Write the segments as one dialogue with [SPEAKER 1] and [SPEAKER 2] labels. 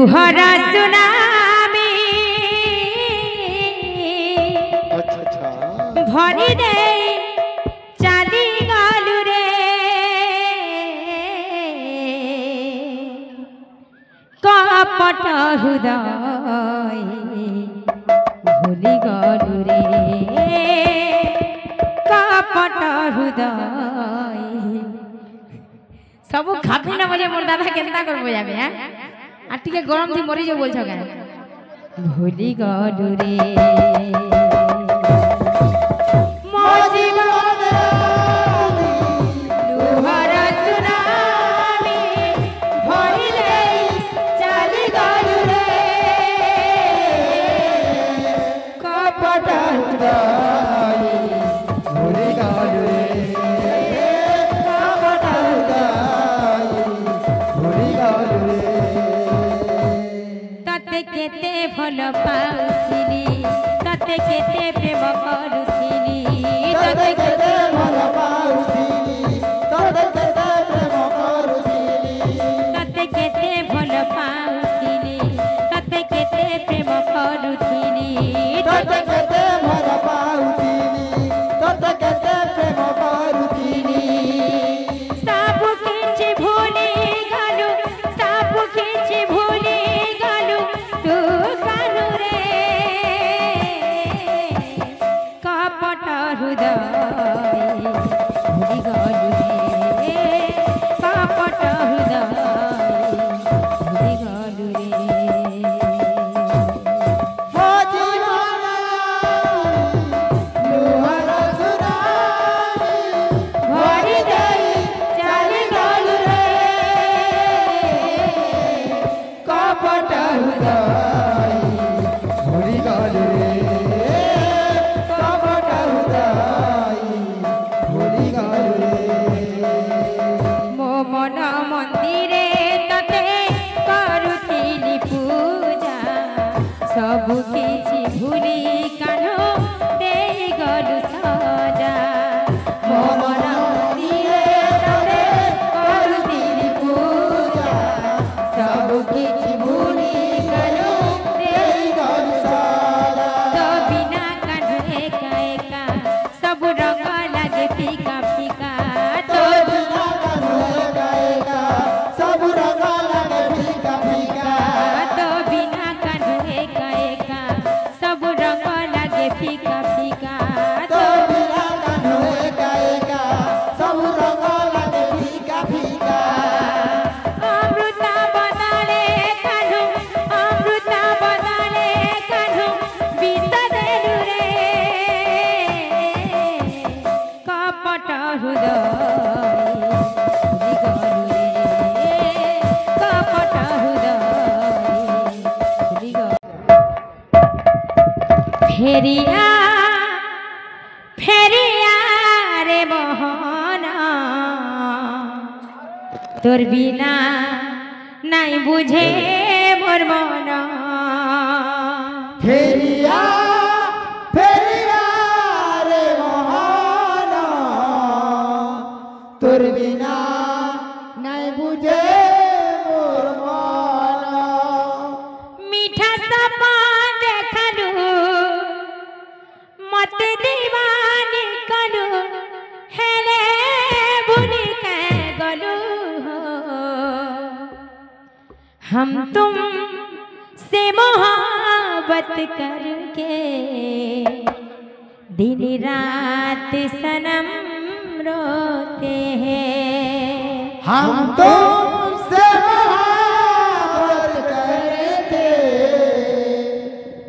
[SPEAKER 1] लुहरा tsunami भरी दे चाली गलु रे कपट हृदय भूली गलु रे कपट हृदय सब खाबी ना बजे मोर दादा केंता कर बजाबे हैं आ टिके गरम थी मरी जो बोल छगे भूली गलु रे मोजी लुहरा सुनामी भरी ले चाली गलु रे कपट हृदय भूली गलु रे कपट हृदय भूली गलु रे तते केते भल पाउथिली तते केते प्रेम करुथिली तते केते भल पाउथिली तते केते प्रेम करुथिली तते केते भल पाउथिली तते केते प्रेम करुथिली तते केते भल पाउथिली तते केते प्रेम करुथिली सब किछि भूली गलु सब किछि भूली गलु तू कानु रे कपट हृदय भूली गलु रे कपट हृदय भूली गलु रे हो जीवन लुहरा सुनामी भरी देई चाली गलु रे कपट हृदय भूली गलु रे कपट हृदय भूली गलु रे मो मन मंदिरे तते करुथिली पूजा सब किछि भूली कान्हो देई गलु सजा मो मन मंदिरे तते करुथिली पूजा सब किछि भूली कान्हो देई गलु सजा तो बिना कान्हो एका एका सब रंग लागे फीका फीका तो बिना कान्हो एका एका सब रंग लागे फीका फीका तो बिना कान्हो एका एका सब रंग लागे फीका फीका तो बिना कान्हो एका एका सब रंग लागे फीका फीका अमृता बदले कान्हो अमृता बदले कान्हो विष देलु रे कपट हृदय भूली गलु रे कपट हृदय भूली गलु फेरिया फेरिया रे मोहन तोर बिना नहीं बुझे मोर मन
[SPEAKER 2] फेरिया फेरिया रे मोहन तोर बिना नहीं बुझे मोर मन
[SPEAKER 1] मीठा सपन देखलु मत दीवानी कलु हेले भूली के गलु हम तुम से मोहब्बत करके दिन रात सनम रोते हैं
[SPEAKER 2] हम तुमसे मोहब्बत करते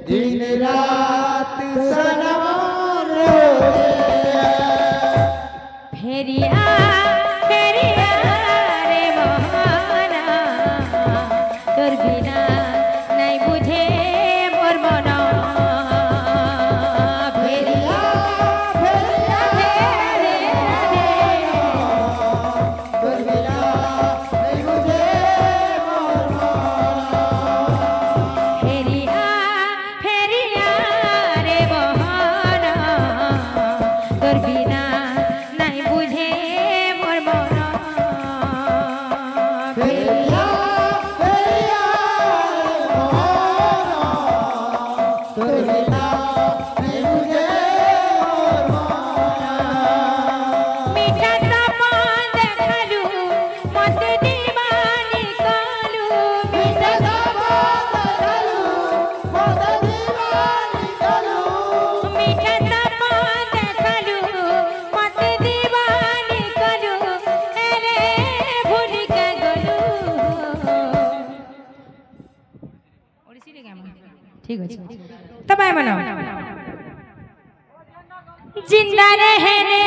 [SPEAKER 2] दिन रात सनम रोते
[SPEAKER 1] फेरिया फेरिया रे मोहना तोर बिना नहीं बुझे मोर मन फेरिया
[SPEAKER 2] फेरिया
[SPEAKER 1] फेरिया
[SPEAKER 2] तोर बिना नहीं बुझे मोर मन
[SPEAKER 1] फेरिया फेरिया रे मोहना तोर बिना नहीं बुझे मोर मन
[SPEAKER 2] फेरिया फेरिया
[SPEAKER 1] ठीक है तब आए मनो जिंदा रहने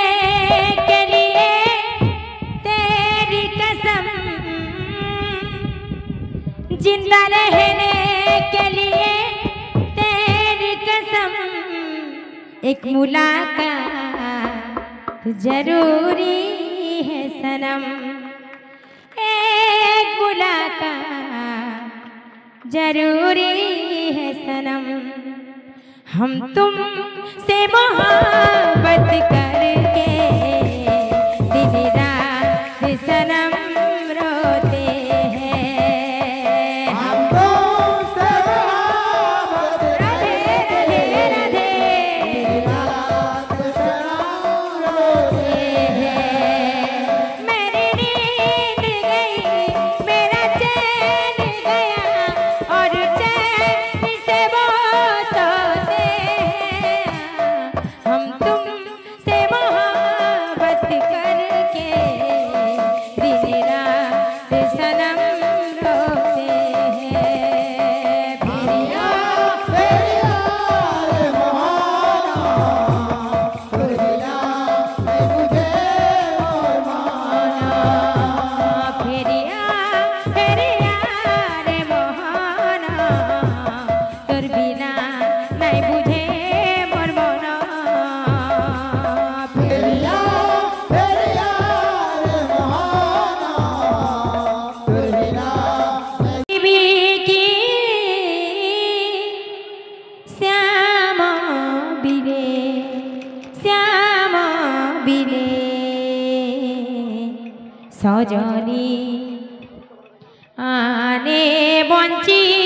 [SPEAKER 1] के लिए तेरी कसम जिंदा रहने के लिए तेरी कसम एक मुलाकात जरूरी है सनम एक मुलाकात जरूरी है सनम हम तुम से मोहब्बत करके दिन रात सनम रोते हैं
[SPEAKER 2] हम तुमसे मोहब्बत
[SPEAKER 1] राधे राधे राधे
[SPEAKER 2] रात सनम रोते
[SPEAKER 1] हैं मेरी नींद गई मेरा चैन गया और चैन से वो सोते हैं हम तुम से मोहब्बत करके दिन रात सनम रोते हैं फिर याद
[SPEAKER 2] तेरी याद मोहना तुझ बिना नहीं मुझे और माना
[SPEAKER 1] फिर याद मोहना तोर बिना नहीं बुझे मोर मना
[SPEAKER 2] तेरी याद मोहना तुझ बिना
[SPEAKER 1] भी की श्यामा बिले सजनी आने बंची